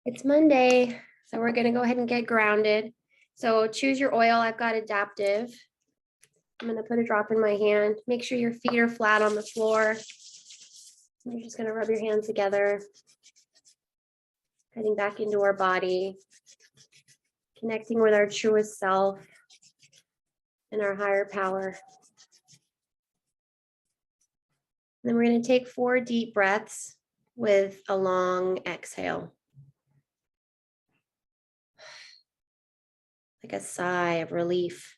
It's Monday, so we're gonna go ahead and get grounded. So choose your oil. I've got Adaptive. I'm gonna put a drop in my hand. Make sure your feet are flat on the floor. You're just gonna rub your hands together, heading back into our body, connecting with our truest self and our higher power. And then we're gonna take 4 deep breaths with a long exhale. Like a sigh of relief.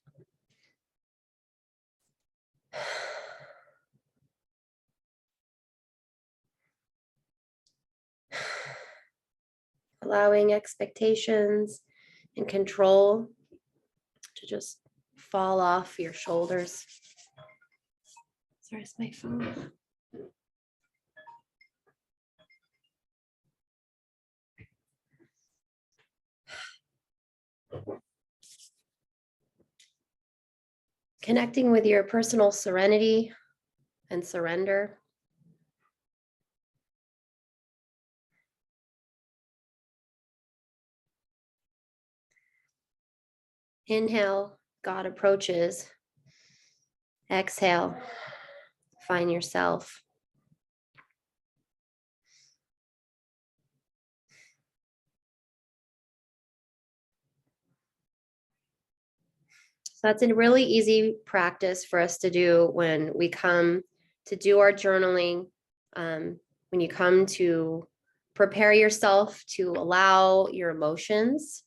Allowing expectations and control to just fall off your shoulders. Sorry, it's my phone. Connecting with your personal serenity and surrender. Inhale, God approaches. Exhale, find yourself. So that's a really easy practice for us to do when we come to do our journaling. When you come to prepare yourself to allow your emotions,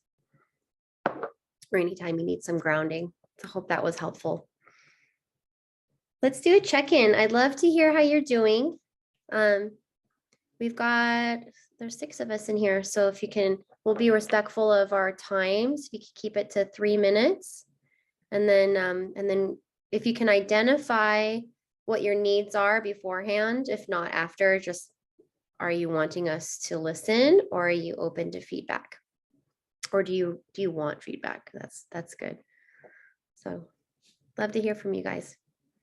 or anytime you need some grounding. I hope that was helpful. Let's do a check-in. I'd love to hear how you're doing. There's 6 of us in here, so if you can, we'll be respectful of our times. If you can keep it to 3 minutes. And then if you can identify what your needs are beforehand, if not after, just are you wanting us to listen, or are you open to feedback? Or do you want feedback? That's good. So love to hear from you guys.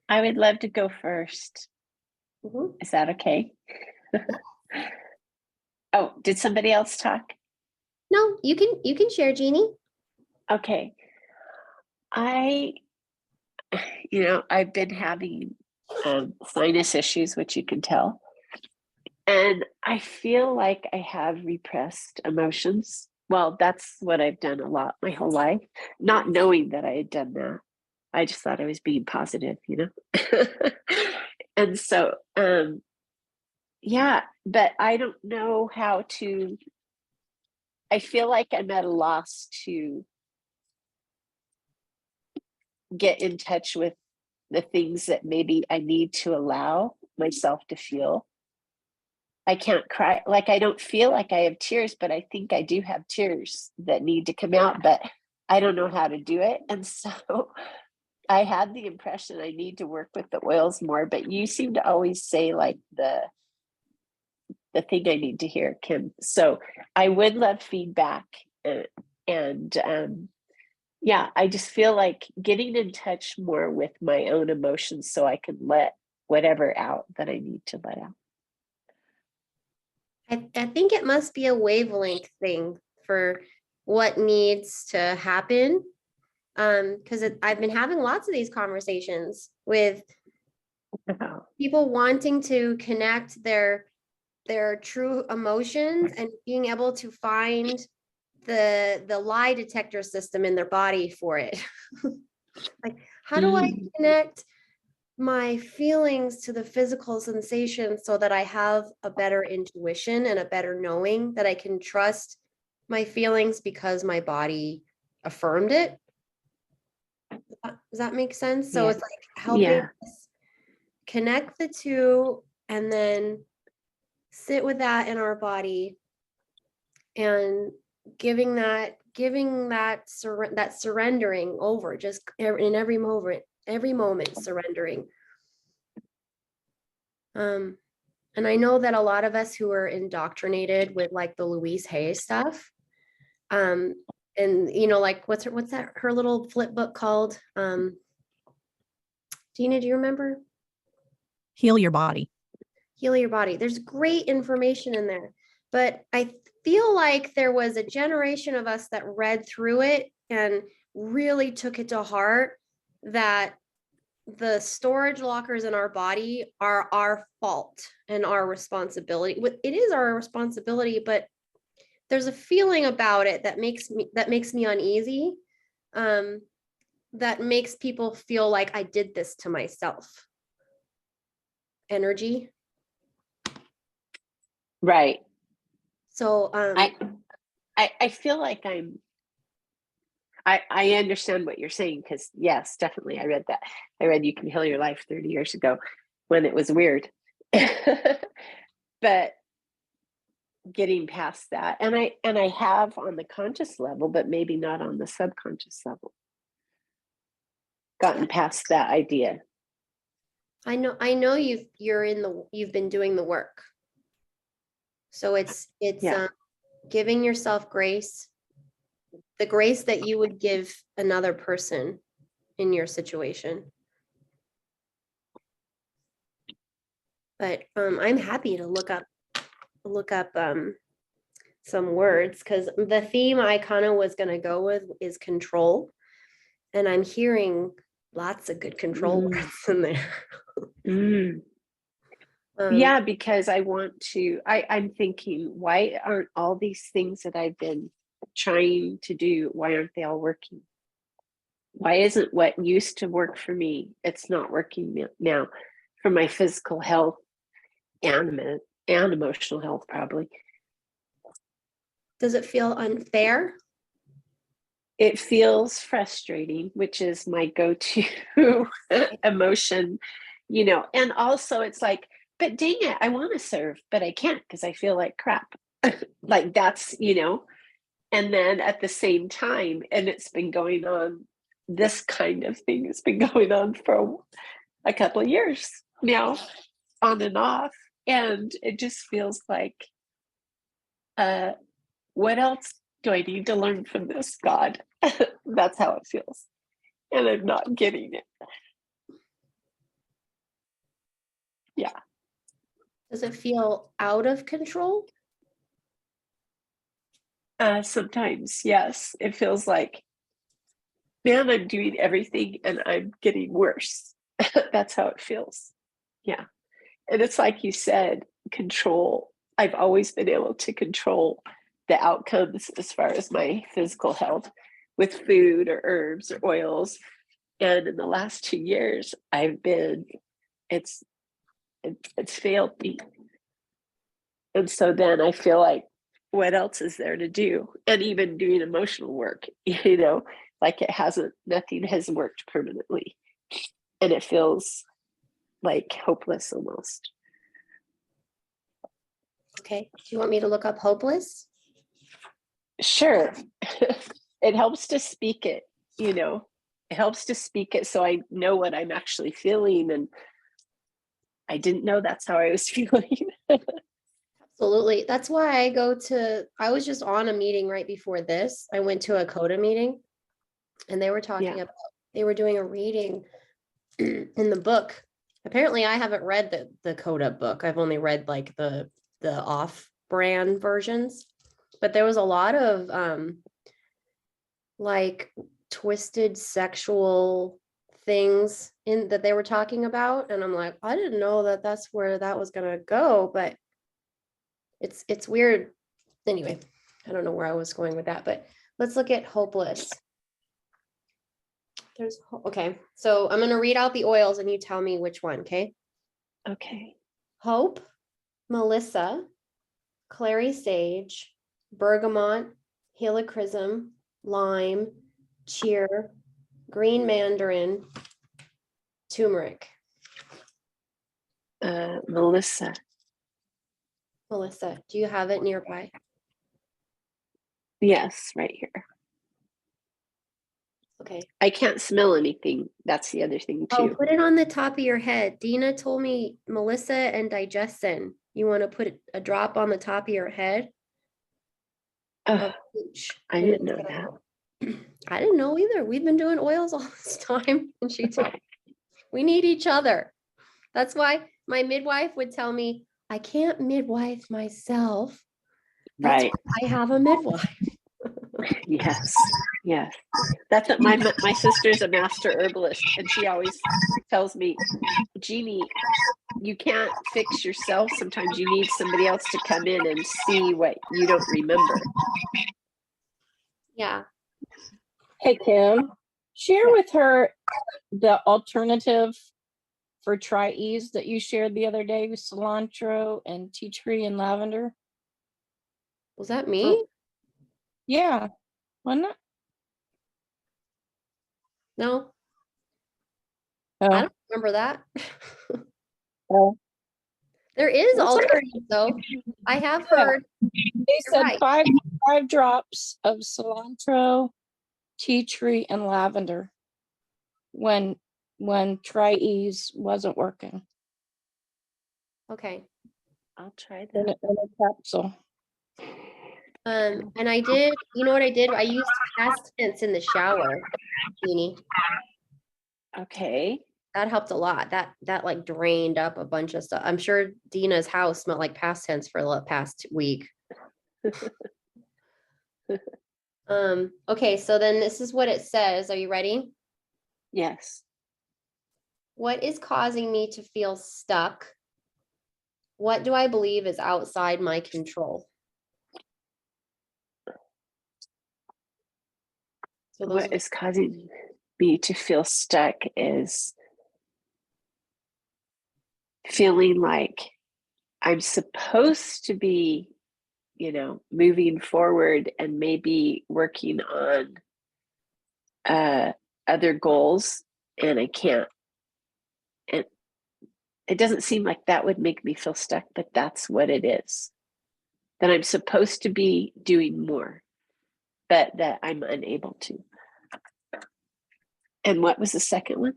I would love to go first. Is that okay? Oh, did somebody else talk? No, you can share, Jeannie. Okay. I've been having sinus issues, which you can tell. And I feel like I have repressed emotions. Well, that's what I've done a lot my whole life, not knowing that I had done that. I just thought I was being positive, And so, yeah, but I don't know how to, I feel like I'm at a loss to get in touch with the things that maybe I need to allow myself to feel. I can't cry. Like, I don't feel like I have tears, but I think I do have tears that need to come out, but I don't know how to do it. And so I had the impression I need to work with the oils more, but you seem to always say like the thing I need to hear, Kim. So I would love feedback. Yeah, I just feel like getting in touch more with my own emotions so I can let whatever out that I need to let out. I think it must be a wavelength thing for what needs to happen. Because I've been having lots of these conversations with people wanting to connect their true emotions and being able to find the lie detector system in their body for it. Like, how do I connect my feelings to the physical sensation so that I have a better intuition and a better knowing that I can trust my feelings because my body affirmed it? Does that make sense? So it's like helping us connect the two and then sit with that in our body and giving that surrendering over, just in every moment surrendering. And I know that a lot of us who are indoctrinated with like the Louise Hay stuff, and like what's her little flip book called? Gina, do you remember? Heal Your Body. Heal Your Body. There's great information in there, But I feel like there was a generation of us that read through it and really took it to heart that the storage lockers in our body are our fault and our responsibility. It is our responsibility, but there's a feeling about it that makes me uneasy. That makes people feel like I did this to myself. Energy. Right. So I feel like I understand what you're saying, because yes, definitely. I read that. I read You Can Heal Your Life 30 years ago when it was weird. But getting past that, and I have on the conscious level, but maybe not on the subconscious level, gotten past that idea. I know you've been doing the work. So it's Yeah. giving yourself grace, the grace that you would give another person in your situation. But I'm happy to look up some words, because the theme I kind of was going to go with is control, and I'm hearing lots of good control words in there. Mm. Yeah, because I'm thinking, why aren't all these things that I've been trying to do, why aren't they all working? Why isn't what used to work for me, it's not working now for my physical health and emotional health, probably. Does it feel unfair? It feels frustrating, which is my go-to emotion, and also it's like, but dang it, I want to serve, but I can't because I feel like crap. Like that's, and then at the same time, and it's been going on, this kind of thing has been going on for a couple of years now, on and off. And it just feels like, what else do I need to learn from this, God? That's how it feels. And I'm not getting it. Yeah. Does it feel out of control? Sometimes, yes. It feels like, man, I'm doing everything and I'm getting worse. That's how it feels. Yeah. And it's like you said, control. I've always been able to control the outcomes as far as my physical health with food or herbs or oils. And in the last 2 years, it's failed me. And so then I feel like, what else is there to do? And even doing emotional work, like nothing has worked permanently. And it feels like hopeless almost. Okay. Do you want me to look up hopeless? Sure. It helps to speak it, it helps to speak it so I know what I'm actually feeling. And I didn't know that's how I was feeling. Absolutely. That's why I was just on a meeting right before this. I went to a CODA meeting, and they were talking Yeah. about, they were doing a reading in the book. Apparently I haven't read the CODA book. I've only read like the off-brand versions, but there was a lot of like twisted sexual things in that they were talking about, and I'm like, I didn't know that that's where that was going to go, but it's weird. Anyway, I don't know where I was going with that, but let's look at hopeless. Okay, so I'm going to read out the oils and you tell me which one. Okay. Okay. Hope, Melissa, clary sage, bergamot, helichrysum, lime, cheer, green mandarin, turmeric. Melissa. Melissa, do you have it nearby? Yes, right here. Okay. I can't smell anything. That's the other thing too. Oh, put it on the top of your head. Dina told me Melissa and digestin. You want to put a drop on the top of your head? I didn't know that. I didn't know either. We've been doing oils all this time, and she told me we need each other. That's why my midwife would tell me I can't midwife myself. That's Right. why I have a midwife. Yes. Yes. That's what my sister's a master herbalist, and she always tells me, Jeannie, you can't fix yourself. Sometimes you need somebody else to come in and see what you don't remember. Yeah. Hey, Kim, share Yeah. with her the alternative for Tri-Ease that you shared the other day with cilantro and tea tree and lavender. Was that me? Yeah, wasn't it? No, I Oh, don't remember that. oh. There is That's okay. alternatives though. I have Yeah. heard. They You're said right. five drops of cilantro, tea tree, and lavender when Tri-Ease wasn't working Okay. I'll try in that. a capsule. And I did, you know what I did? I used past tense in the shower, Jeannie. Okay. That helped a lot. That like drained up a bunch of stuff. I'm sure Dina's house smelled like past tense for the past week. Okay, so then this is what it says. Are you ready? Yes. What is causing me to feel stuck? What do I believe is outside my control? So those What is causing me to feel stuck is feeling like I'm supposed to be, moving forward and maybe working on other goals, and I can't. And it doesn't seem like that would make me feel stuck, but that's what it is. That I'm supposed to be doing more, but that I'm unable to. And what was the second one?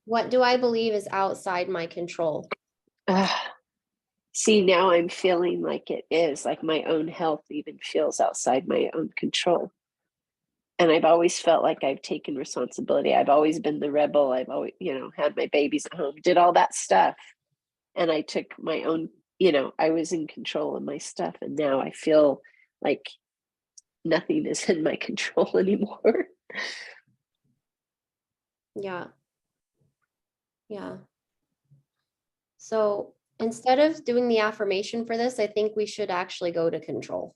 what do I believe is outside my control? See, now I'm feeling like it is, like my own health even feels outside my own control. And I've always felt like I've taken responsibility. I've always been the rebel. I've always, had my babies at home, did all that stuff. And I took my own, I was in control of my stuff. And now I feel like nothing is in my control anymore. Yeah. Yeah. So instead of doing the affirmation for this, I think we should actually go to control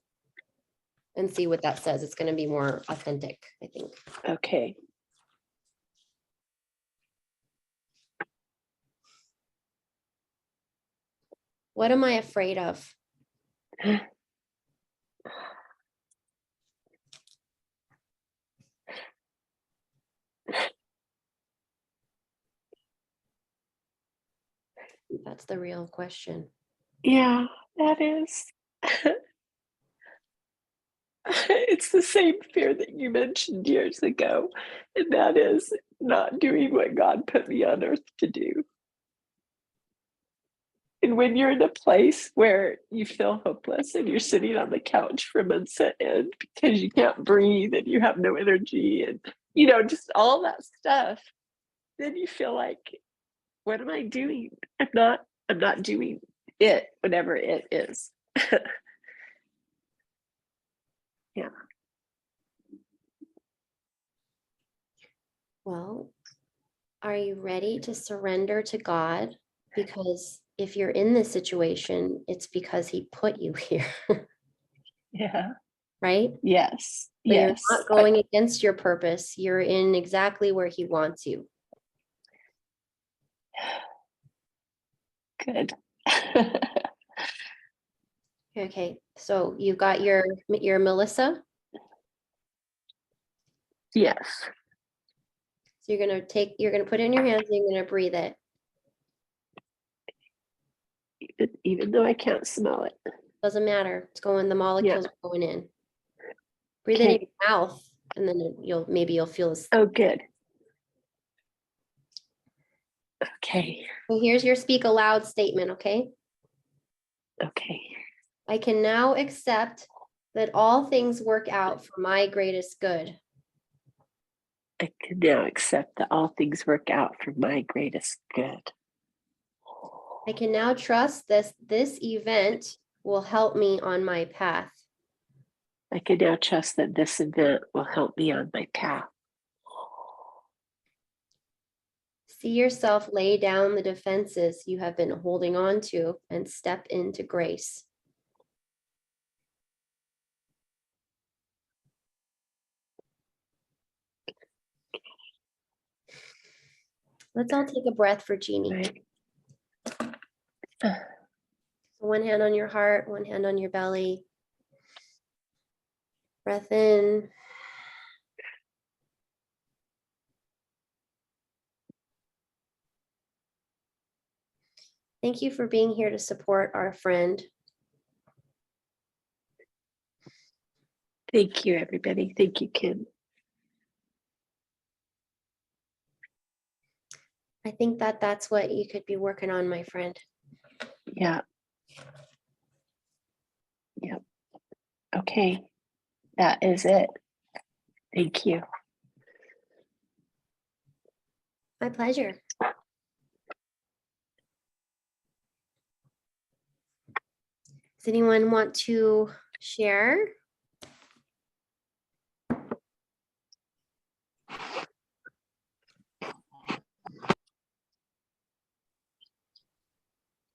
and see what that says. It's going to be more authentic, I think. Okay. What am I afraid of? That's the real question. Yeah, that is. It's the same fear that you mentioned years ago, and that is not doing what God put me on earth to do. And when you're in a place where you feel hopeless and you're sitting on the couch for months at end because you can't breathe and you have no energy and just all that stuff, then you feel like, what am I doing? I'm not doing it, whatever it is. Yeah. Well, are you ready to surrender to God? Because if you're in this situation, it's because He put you here, Yeah. right? Yes. So you're Yes. not going against your purpose. You're in exactly where He wants you. Good. Okay, so you've got your Melissa. Yes. So you're gonna put it in your hands and you're gonna breathe it. Even though I can't smell it. Doesn't matter. It's going, the molecules are going in. Breathe in Okay. your mouth and then you'll feel this. Oh, good. Okay. So here's your speak aloud statement, okay? Okay. I can now accept that all things work out for my greatest good. I can now accept that all things work out for my greatest good. I can now trust this event will help me on my path. I can now trust that this event will help me on my path. See yourself lay down the defenses you have been holding on to and step into grace. Let's all take a breath for Jeannie. Right. So one hand on your heart, one hand on your belly. Breath in. Thank you for being here to support our friend. Thank you, everybody. Thank you, Kim. I think that that's what you could be working on, my friend. Yeah. Yep. Okay. That is it. Thank you. My pleasure. Does anyone want to share?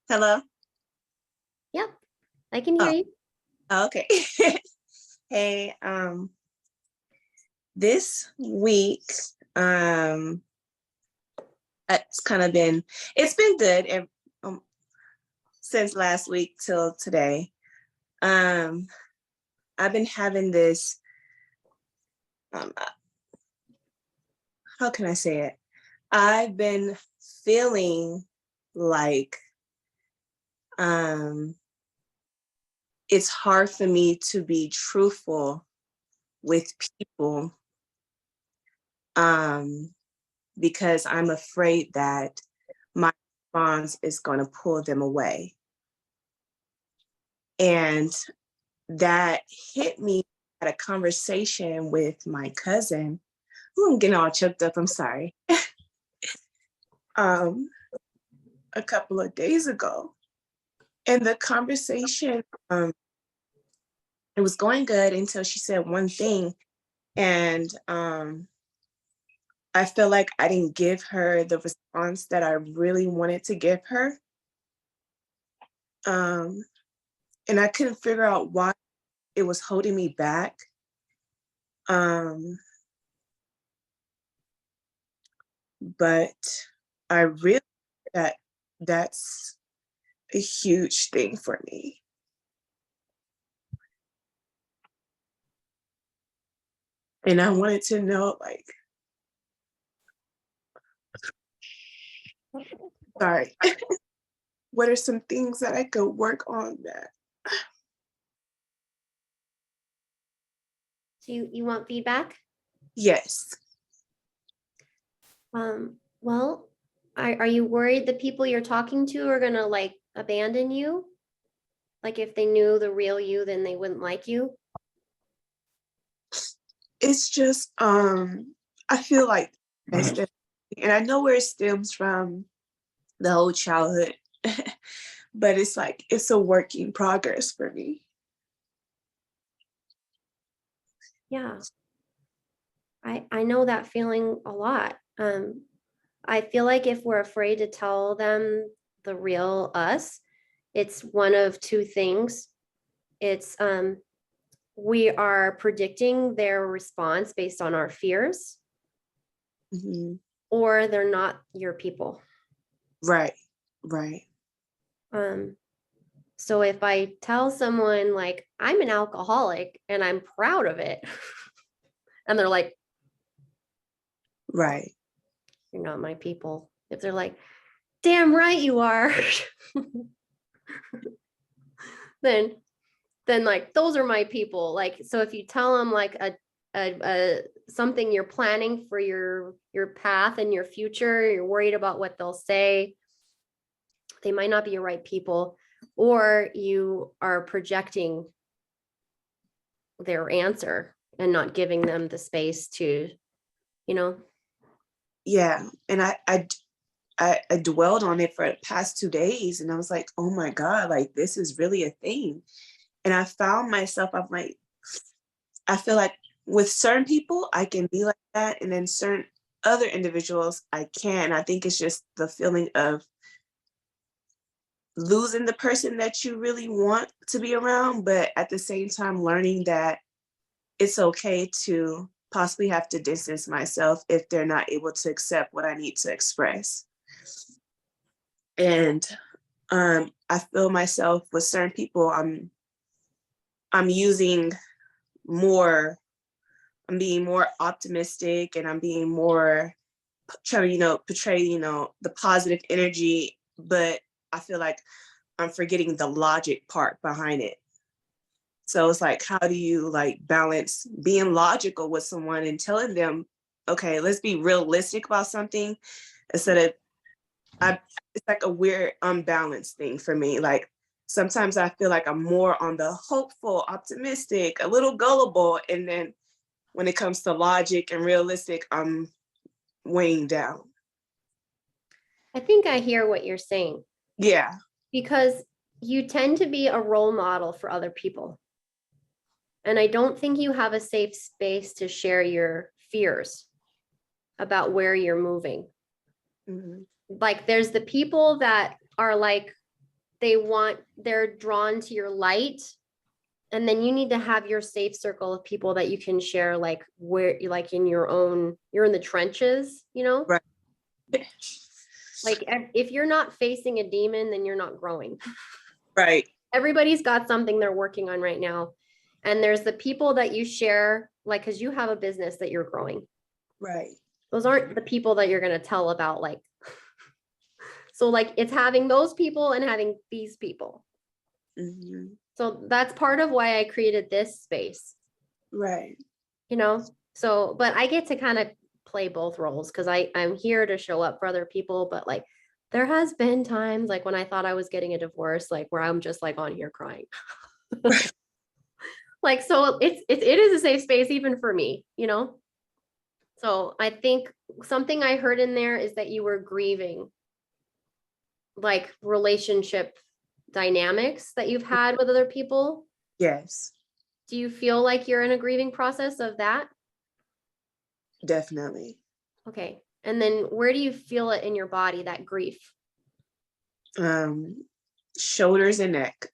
Hello? Yep, I can hear Oh. you. Okay. Hey, this week, it's been good since last week till today. I've been having this, how can I say it? I've been feeling like, it's hard for me to be truthful with people, because I'm afraid that my response is going to pull them away. And that hit me at a conversation with my cousin. Ooh, I'm getting all choked up, I'm sorry. A couple of days ago. And the conversation, it was going good until she said one thing. And I feel like I didn't give her the response that I really wanted to give her. And I couldn't figure out why it was holding me back. But I realized that that's a huge thing for me. And I wanted to know, like, sorry, what are some things that I could work on that? So you want feedback? Yes. Well, are you worried the people you're talking to are gonna like abandon you? Like if they knew the real you, then they wouldn't like you? It's just, I feel like, and I know where it stems from, the whole childhood, but it's like, it's a work in progress for me. Yeah. I know that feeling a lot. I feel like if we're afraid to tell them the real us, it's one of two things. It's we are predicting their response based on our fears, Mhm. or they're not your people. Right, right. So if I tell someone like I'm an alcoholic and I'm proud of it, and they're like, Right. you're not my people. If they're like, damn right you are, then like those are my people. Like, so if you tell them like a something you're planning for your path and your future, you're worried about what they'll say, they might not be your right people, or you are projecting their answer and not giving them the space to, you know. Yeah. And I dwelled on it for the past 2 days, and I was like, oh my God, like this is really a thing. And I found myself, I'm like, I feel like with certain people, I can be like that. And then certain other individuals, I can't. I think it's just the feeling of losing the person that you really want to be around, but at the same time, learning that it's okay to possibly have to distance myself if they're not able to accept what I need to express. And I feel myself with certain people, I'm using more, I'm being more optimistic, and I'm being more trying to, portray, the positive energy, but I feel like I'm forgetting the logic part behind it. So it's like, how do you like balance being logical with someone and telling them, okay, let's be realistic about something, instead of, it's like a weird unbalanced thing for me. Like sometimes I feel like I'm more on the hopeful, optimistic, a little gullible. And then when it comes to logic and realistic, I'm weighing down. I think I hear what you're saying, Yeah. because you tend to be a role model for other people. And I don't think you have a safe space to share your fears about where you're moving. Mhm. Like there's the people that are like, they're drawn to your light. And then you need to have your safe circle of people that you can share, like where you like in your own, you're in the trenches, Right. Like if you're not facing a demon, then you're not growing. Right. Everybody's got something they're working on right now. And there's the people that you share, like, because you have a business that you're growing. Right. Those aren't the people that you're going to tell about, like, so like it's having those people and having these people. Mhm. So that's part of why I created this space, Right. So, but I get to kind of play both roles because I'm here to show up for other people, but like there has been times like when I thought I was getting a divorce, like where I'm just like on here crying. Like, so it is a safe space even for me. So I think something I heard in there is that you were grieving like relationship dynamics that you've had with other people. Yes, Do you feel like you're in a grieving process of that? definitely. Okay. And then where do you feel it in your body, that grief? Shoulders and neck.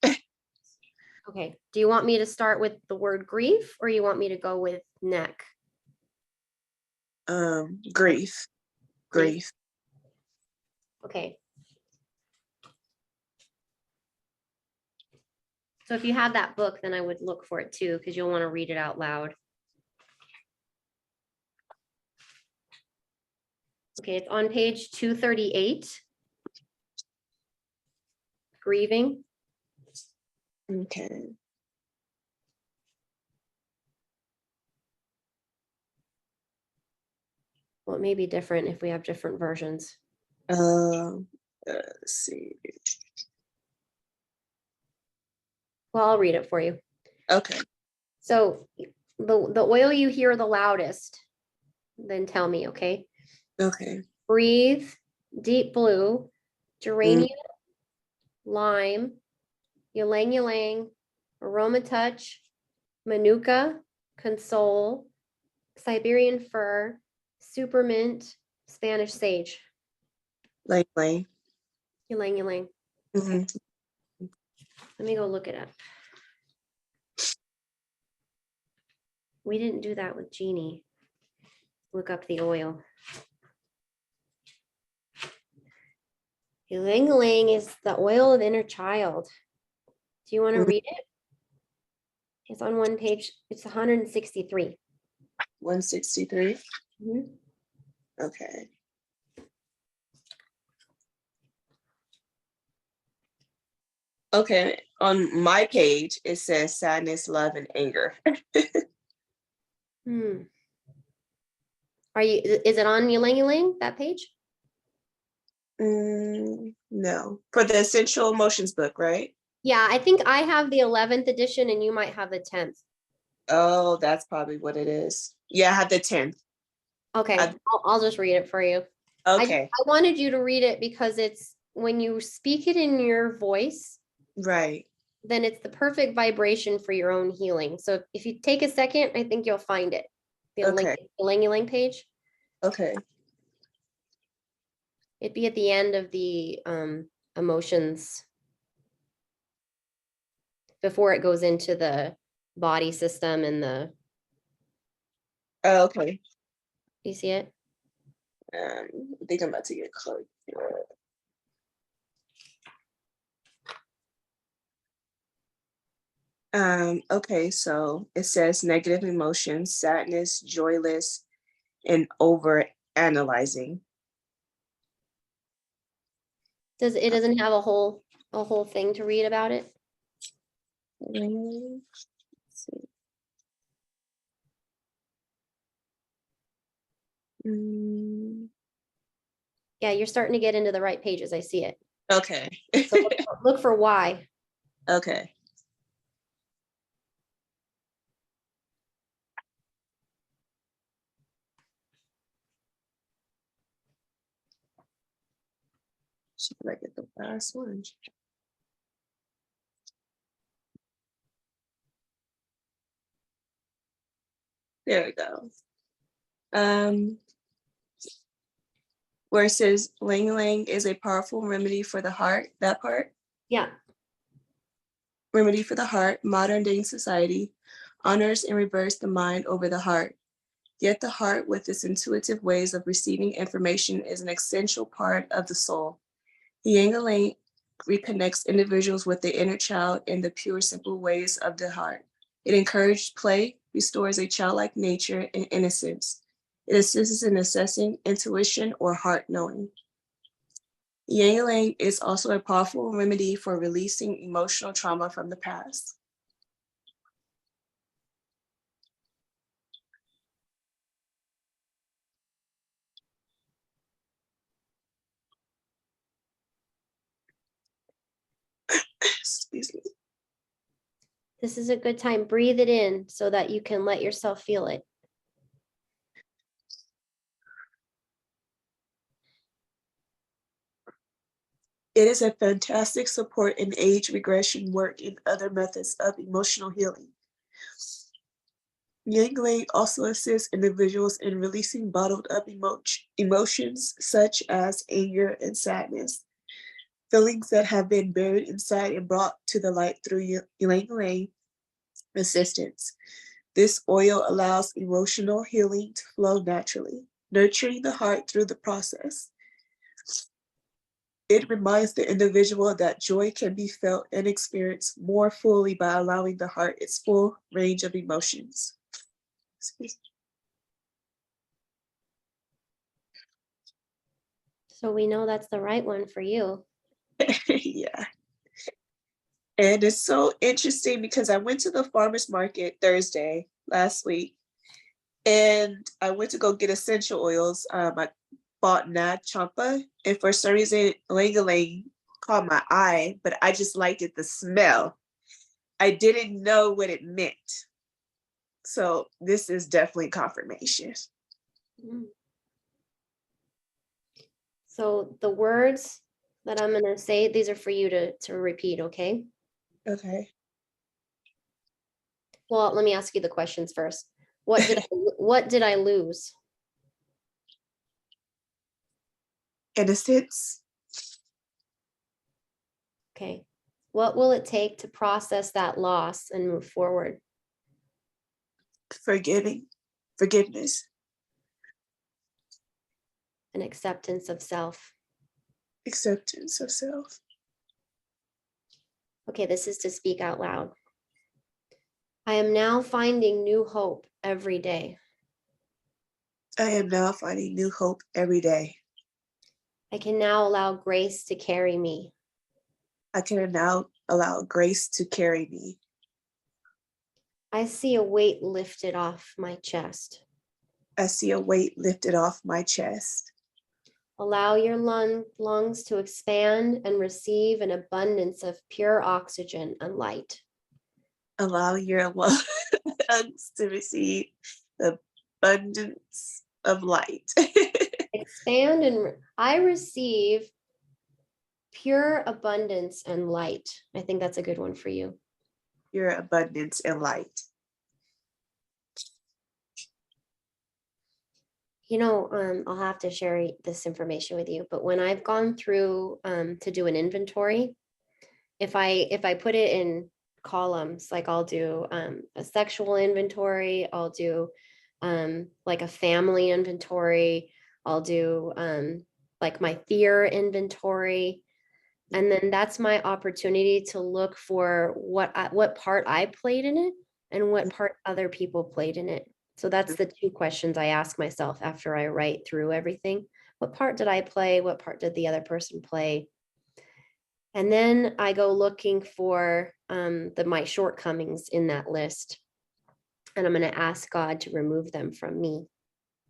Okay. Do you want me to start with the word grief or you want me to go with neck? Grief. Grief. Okay. So if you have that book, then I would look for it too, because you'll want to read it out loud. Okay, it's on page 238. Grieving. Okay. Well, it may be different if we have different versions. Let's see. Well, I'll read it for you. Okay. So the oil you hear the loudest, then tell me, okay? Okay. Breathe, deep blue, geranium, lime, ylang ylang, aroma touch, manuka, console, Siberian fir, supermint, Spanish sage. Lane. Ylang ylang. Mm-hmm. Let me go look it up. We didn't do that with Jeannie. Look up the oil. Ylang ylang is the oil of inner child. Do you want to read it? It's on one page. It's 163. 163. Mhm. Okay. Okay. On my page, it says sadness, love, and anger. Is it on Ylang Ylang, that page? No. For the Essential Emotions book, right? Yeah, I think I have the 11th edition and you might have the 10th. Oh, that's probably what it is. Yeah, I have the 10th. Okay, I'll just read it for you. Okay, I wanted you to read it because it's when you speak it in your voice, right. then it's the perfect vibration for your own healing. So if you take a second, I think you'll find it. The link, Okay. the Lang page. Okay. It'd be at the end of the emotions before it goes into the body system and the, Okay. you see it? I think I'm about to get close. Okay, so it says negative emotions, sadness, joyless, and over analyzing. It doesn't have a whole thing to read about it? Let's see. Mm, Yeah, you're starting to get into the right pages. I see it. okay. So look for why. Okay. Should I get the last one? There we go. Where it says Lang Lang is a powerful remedy for the heart, that part. Yeah. Remedy for the heart, modern day society honors and reverse the mind over the heart. Yet the heart, with its intuitive ways of receiving information, is an essential part of the soul. Yang Lang reconnects individuals with the inner child in the pure, simple ways of the heart. It encourages play, restores a childlike nature and innocence. It assists in assessing intuition or heart knowing. Yang Lang is also a powerful remedy for releasing emotional trauma from the past. Excuse me. This is a good time. Breathe it in so that you can let yourself feel it. It is a fantastic support in age regression work and other methods of emotional healing. Yang Lang also assists individuals in releasing bottled up emotions such as anger and sadness, feelings that have been buried inside and brought to the light through Yang Lang assistance. This oil allows emotional healing to flow naturally, nurturing the heart through the process. It reminds the individual that joy can be felt and experienced more fully by allowing the heart its full range of emotions. So we know that's the right one for you. Yeah. And it's so interesting because I went to the farmer's market Thursday last week and I went to go get essential oils. I bought Nad Champa, and for some reason, Lang Lang caught my eye, but I just liked it, the smell. I didn't know what it meant. So this is definitely confirmation. Mm. So the words that I'm going to say, these are for you to repeat, okay? Okay. Well, let me ask you the questions first. What did I lose? Innocence, Okay. What will it take to process that loss and move forward? forgiveness, An acceptance of self. acceptance of self. Okay, this is to speak out loud. I am now finding new hope every day. I am now finding new hope every day. I can now allow grace to carry me. I can now allow grace to carry me. I see a weight lifted off my chest. I see a weight lifted off my chest. Allow your lungs to expand and receive an abundance of pure oxygen and light. Allow your lungs to receive the abundance of light. expand and I receive pure abundance and light. I think that's a good one for you. Your abundance and light. You know, I'll have to share this information with you, but when I've gone through to do an inventory, if I put it in columns, like I'll do a sexual inventory, I'll do like a family inventory, I'll do like my fear inventory. And then that's my opportunity to look for what part I played in it and what part other people played in it. So that's the two questions I ask myself after I write through everything. What part did I play? What part did the other person play? And then I go looking for my shortcomings in that list. And I'm going to ask God to remove them from me.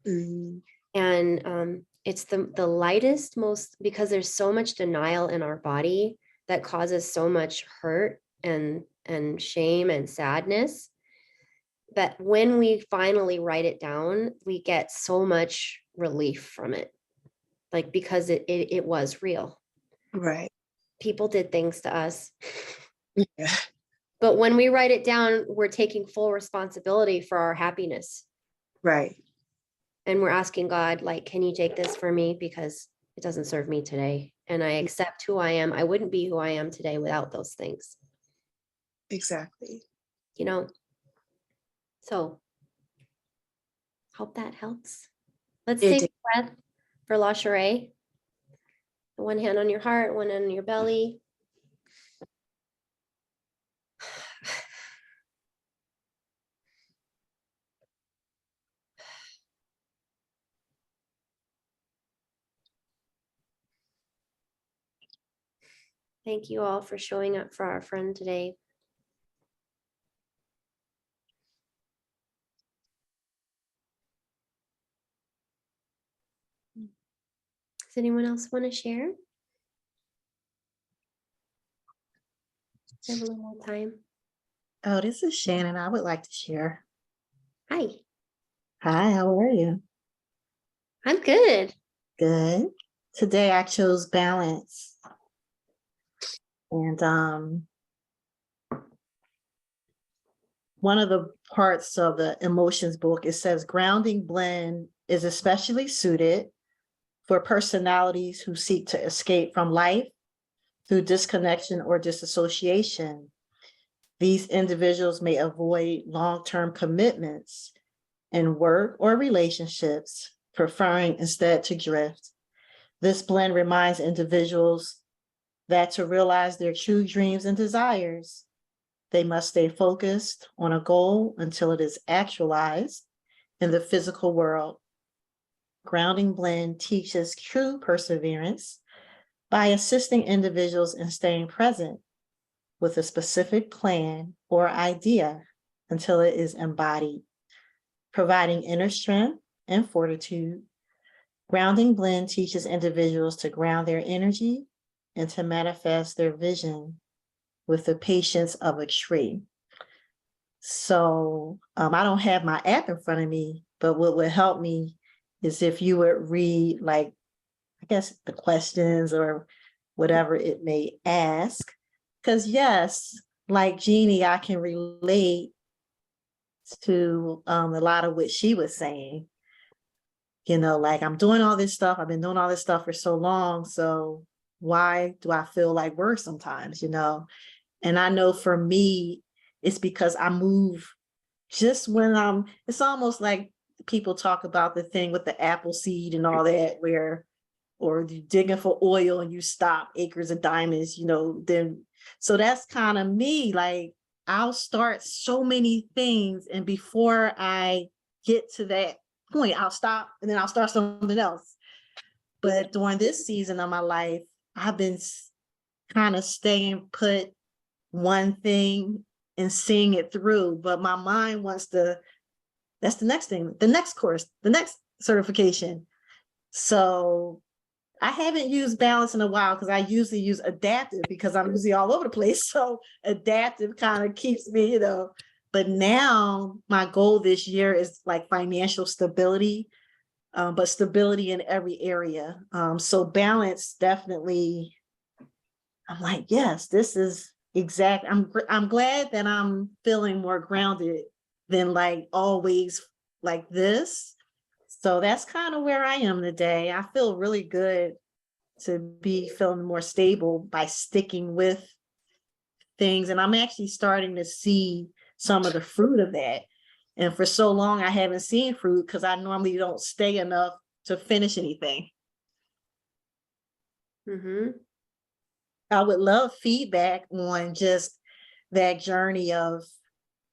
Mm, And it's the lightest, most, because there's so much denial in our body that causes so much hurt and shame and sadness, that when we finally write it down, we get so much relief from it. Like, because it was real. right. People did things to us. Yeah. But when we write it down, we're taking full responsibility for our happiness. Right. And we're asking God, like, can you take this for me? Because it doesn't serve me today. And I accept who I am. I wouldn't be who I am today without those things, Exactly. you know? So hope that helps. Let's It take did. a breath for La Cherie. One hand on your heart, one on your belly. Thank you all for showing up for our friend today. Does anyone else want to share? We have a little more time. Oh, this is Shannon. I would like to share. Hi, Hi, how are you? I'm good. Good. Today I chose balance. And one of the parts of the emotions book, it says grounding blend is especially suited for personalities who seek to escape from life through disconnection or disassociation. These individuals may avoid long-term commitments in work or relationships, preferring instead to drift. This blend reminds individuals that to realize their true dreams and desires, they must stay focused on a goal until it is actualized in the physical world. Grounding blend teaches true perseverance by assisting individuals in staying present with a specific plan or idea until it is embodied, providing inner strength and fortitude. Grounding blend teaches individuals to ground their energy and to manifest their vision with the patience of a tree. So I don't have my app in front of me, but what would help me is if you would read, like, I guess the questions or whatever it may ask. Because yes, like Jeannie, I can relate to a lot of what she was saying. You know, like, I'm doing all this stuff. I've been doing all this stuff for so long. So why do I feel like worse sometimes, you know? And I know for me, it's because I move just when it's almost like people talk about the thing with the apple seed and all that, where, or you digging for oil and you stop, acres of diamonds, you know, then, so that's kind of me. Like, I'll start so many things, and before I get to that point, I'll stop and then I'll start something else. But during this season of my life, I've been kind of staying put one thing and seeing it through, but my mind wants to, that's the next thing, the next course, the next certification. So I haven't used balance in a while because I usually use adaptive because I'm usually all over the place. So adaptive kind of keeps me, you know, but now my goal this year is like financial stability. but stability in every area. So balance definitely, I'm like, yes, this is exact. I'm glad that I'm feeling more grounded than like always like this. So that's kind of where I am today. I feel really good to be feeling more stable by sticking with things. And I'm actually starting to see some of the fruit of that. And for so long, I haven't seen fruit because I normally don't stay enough to finish anything. Mm-hmm. I would love feedback on just that journey of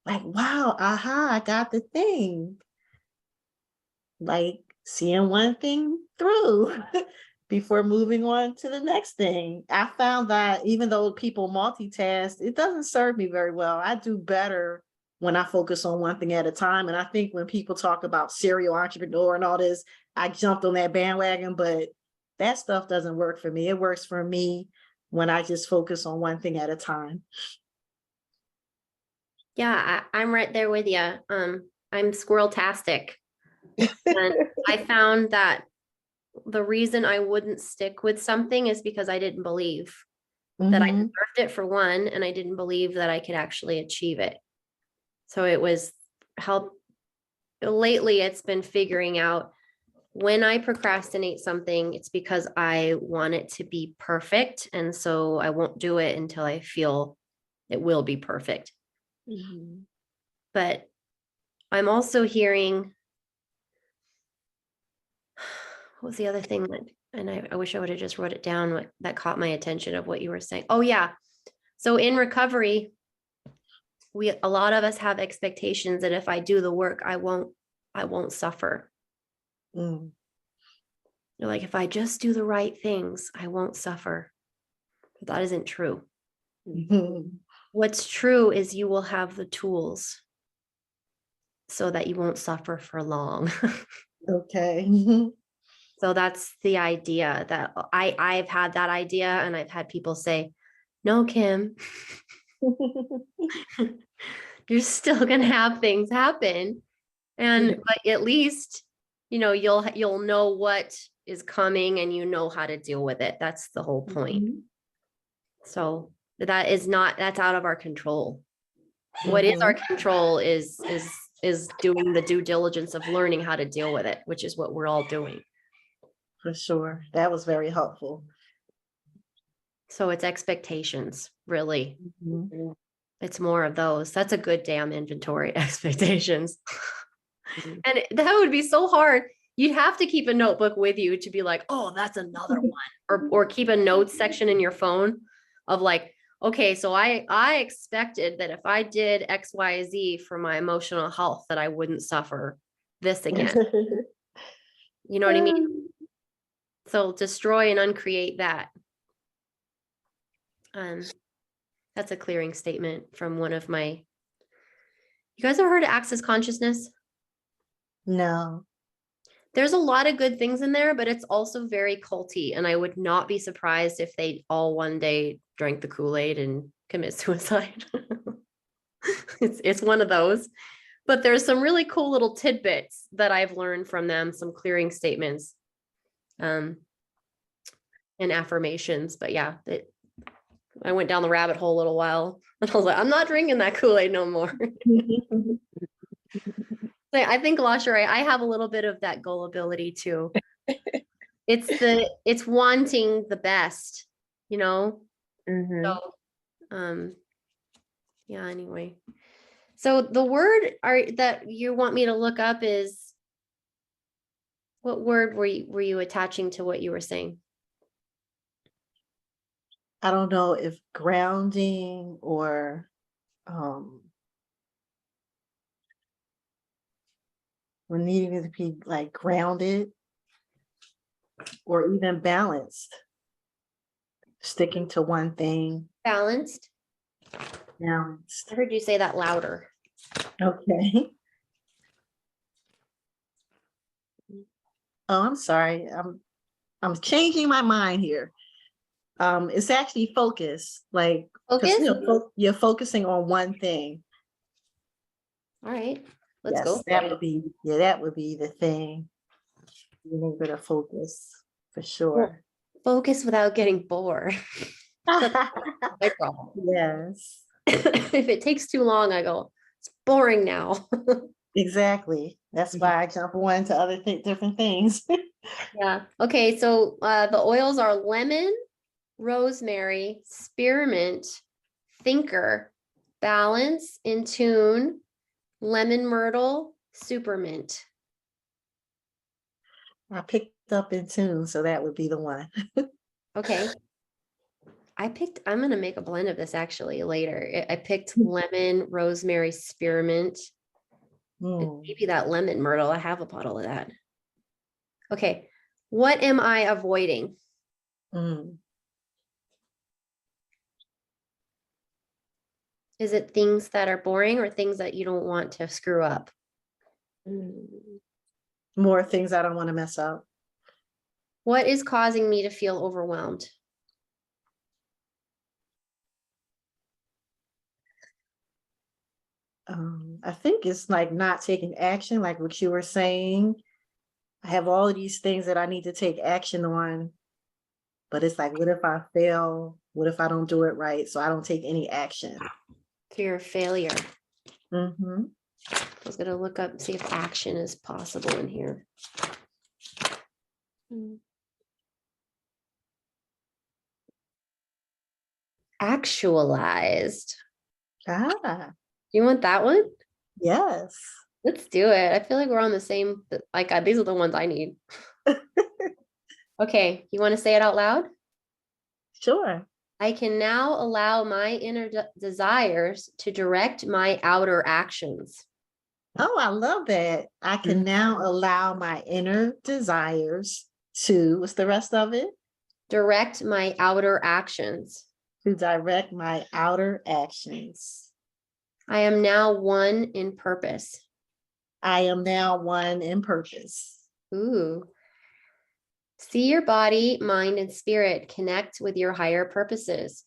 like, wow, aha, I got the thing. Like seeing one thing through before moving on to the next thing. I found that even though people multitask, it doesn't serve me very well. I do better when I focus on one thing at a time. And I think when people talk about serial entrepreneur and all this, I jumped on that bandwagon, but that stuff doesn't work for me. It works for me when I just focus on one thing at a time. Yeah, I'm right there with you. I'm squirrel-tastic. And I found that the reason I wouldn't stick with something is because I didn't believe that I Mhm. deserved it for one, and I didn't believe that I could actually achieve it. So it was help. Lately, it's been figuring out when I procrastinate something, it's because I want it to be perfect. And so I won't do it until I feel it will be perfect. Mhm. But I'm also hearing, what was the other thing that, and I wish I would have just wrote it down, that caught my attention of what you were saying. Oh yeah. So in recovery, a lot of us have expectations that if I do the work, I won't suffer. Mm. You're like, if I just do the right things, I won't suffer. But that isn't true. Mhm. What's true is you will have the tools so that you won't suffer for long. Okay. So that's the idea that I've had that idea, and I've had people say, no, Kim, you're still gonna have things happen. And but at least, you'll know what is coming and you know how to deal with it. That's the whole point. Mhm. So that's out of our control. What is our control is doing the due diligence of learning how to deal with it, which is what we're all doing. For sure. That was very helpful. So it's expectations, really. Mhm. It's more of those. That's a good damn inventory, expectations. Mhm. And that would be so hard. You'd have to keep a notebook with you to be like, oh, that's another one. Or keep a notes section in your phone of like, okay, so I expected that if I did X, Y, Z for my emotional health, that I wouldn't suffer this again. You know what I mean? So destroy and uncreate that. That's a clearing statement from one of my. You guys ever heard of Access Consciousness? No. There's a lot of good things in there, but it's also very culty. And I would not be surprised if they all one day drank the Kool-Aid and commit suicide. It's one of those. But there's some really cool little tidbits that I've learned from them, some clearing statements, and affirmations. But yeah, I went down the rabbit hole a little while and I was like, I'm not drinking that Kool-Aid no more. I think Lasher, I have a little bit of that gullibility too. It's wanting the best, So yeah, anyway. So the word that you want me to look up is, what word were you attaching to what you were saying? I don't know if grounding or we're needing to be like grounded or even balanced, sticking to one thing. Balanced. Balanced. I heard you say that louder. Okay. Oh, I'm sorry. I'm changing my mind here. It's actually focus, like 'cause, Focus. you're focusing on one thing. All right, let's Yes, go. that would be the thing. being able to focus for sure. Focus without getting bored. That's my problem. Yes, If it takes too long, I go, it's boring now. exactly. That's why I jump on to other different things. Yeah. Okay. So the oils are lemon, rosemary, spearmint, thinker, balance, in tune, lemon myrtle, supermint. I picked up in tune, so that would be the one. Okay. I'm going to make a blend of this actually later. I picked lemon, rosemary, spearmint, and Mm, maybe that lemon myrtle. I have a bottle of that. Okay. What am I avoiding? mm. Is it things that are boring or things that you don't want to screw up? More things I don't want to mess up. What is causing me to feel overwhelmed? I think it's like not taking action, like what you were saying. I have all of these things that I need to take action on, but it's like, what if I fail? What if I don't do it right? So I don't take any action. Fear of failure. Mm-hmm. I was going to look up and see if action is possible in here. Actualized. Ah, You want that one? yes. Let's do it. I feel like we're on the same, like these are the ones I need. Okay, you want to say it out loud? Sure. I can now allow my inner desires to direct my outer actions. Oh, I love that. I can now allow my inner desires to, what's the rest of it? Direct my outer actions. To direct my outer actions. I am now one in purpose. I am now one in purpose. Ooh. See your body, mind, and spirit connect with your higher purposes.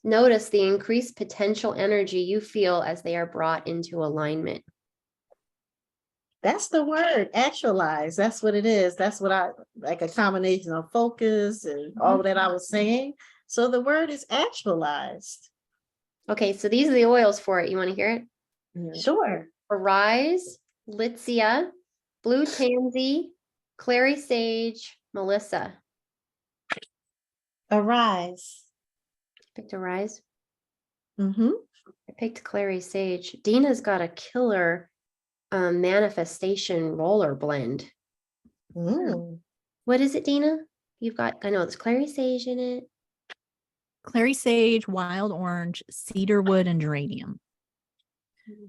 Notice the increased potential energy you feel as they are brought into alignment. That's the word, actualize. That's what it is. That's what I like, a combination of focus and all that I was saying. So the word is actualized. Okay, so these are the oils for it. You want to hear it? Sure. Arise, Litsea, Blue Tansy, Clary Sage, Melissa. Arise. Picked Arise. Mm-hmm. I picked Clary Sage. Dina's got a killer manifestation roller blend. Mm. What is it, Dina? You've got, I know it's Clary Sage in it. Clary sage, wild orange, cedarwood, and geranium.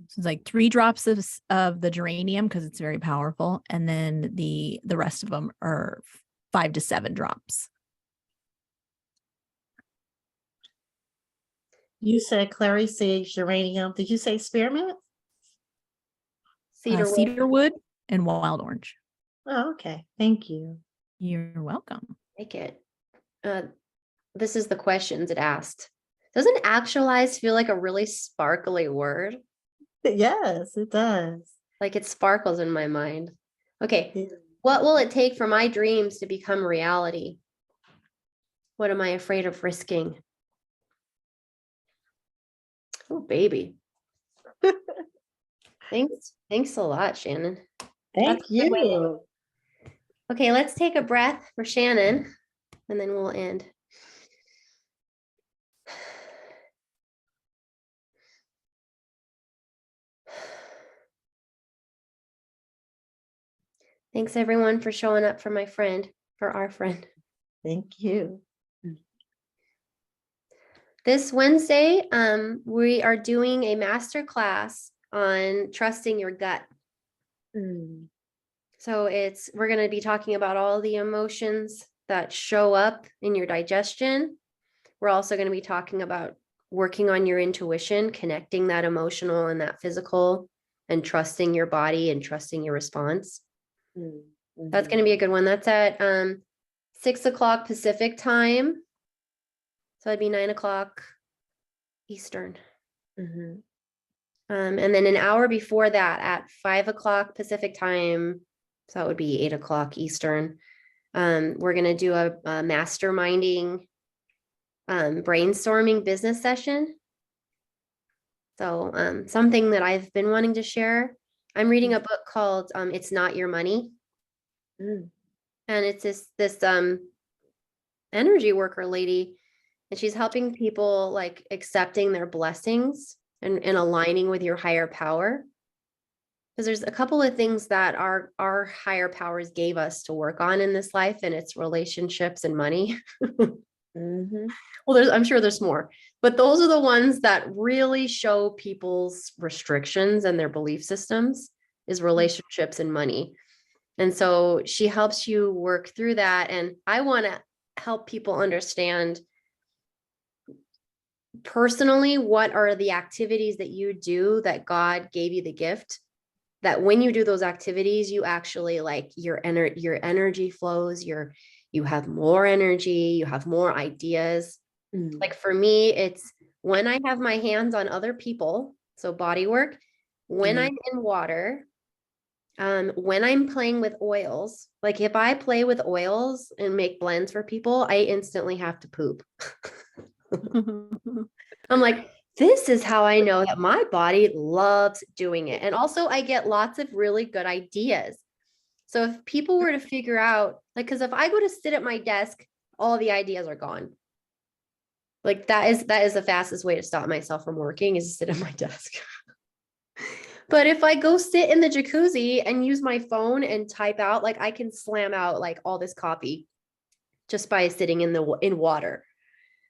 So it's like 3 drops of the geranium because it's very powerful, and then the rest of them are 5 to 7 drops. You said clary sage, geranium. Did you say spearmint? Cedarwood. Cedarwood and wild orange. Oh, okay. Thank you. You're welcome. Like it. This is the questions it asked. Doesn't actualize feel like a really sparkly word? Yes, it does. Like it sparkles in my mind. Okay. Yeah. What will it take for my dreams to become reality? What am I afraid of risking? Oh, baby. Thanks a lot, Shannon. Thank That's a good way. you. Okay, let's take a breath for Shannon and then we'll end. Thanks everyone for showing up for my friend, for our friend. Thank you. This Wednesday, we are doing a master class on trusting your gut. So we're going to be talking about all the emotions that show up in your digestion. We're also going to be talking about working on your intuition, connecting that emotional and that physical, and trusting your body and trusting your response. That's going to be a good one. That's at 6 o'clock Pacific time. So that'd be 9 o'clock Eastern. And then an hour before that at 5 o'clock Pacific time, So that would be 8 o'clock Eastern. We're gonna do a masterminding, brainstorming business session. So something that I've been wanting to share. I'm reading a book called It's Not Your Money. Mm. And it's this energy worker lady, and she's helping people like accepting their blessings and aligning with your higher power. Because there's a couple of things that our higher powers gave us to work on in this life, and it's relationships and money. Mhm. Well, I'm sure there's more, but those are the ones that really show people's restrictions and their belief systems is relationships and money. And so she helps you work through that. And I want to help people understand personally what are the activities that you do that God gave you the gift, that when you do those activities, you actually like your energy flows, you have more energy, you have more ideas. Mm. Like for me, it's when I have my hands on other people, so body work, when Mhm. I'm in water, when I'm playing with oils, like if I play with oils and make blends for people, I instantly have to poop. I'm like, this is how I know that my body loves doing it. And also I get lots of really good ideas. So if people were to figure out, like, because if I go to sit at my desk, all the ideas are gone. Like that is the fastest way to stop myself from working is to sit at my desk. But if I go sit in the jacuzzi and use my phone and type out, like I can slam out like all this copy just by sitting in water.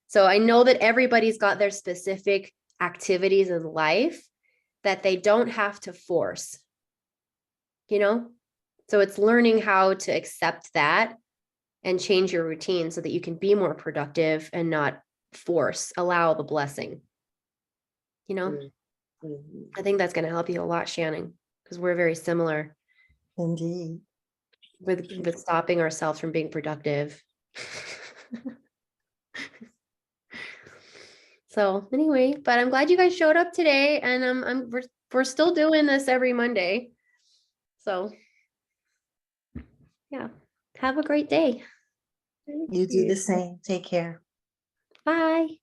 So I know that everybody's got their specific activities in life that they don't have to force, you know? So it's learning how to accept that and change your routine so that you can be more productive and not allow the blessing. You know, Mhm. I think that's going to help you a lot, Shannon, because we're very similar Indeed. with stopping ourselves from being productive. So anyway, but I'm glad you guys showed up today, and we're still doing this every Monday. So yeah, have a great day. You do the same. Take care. Bye.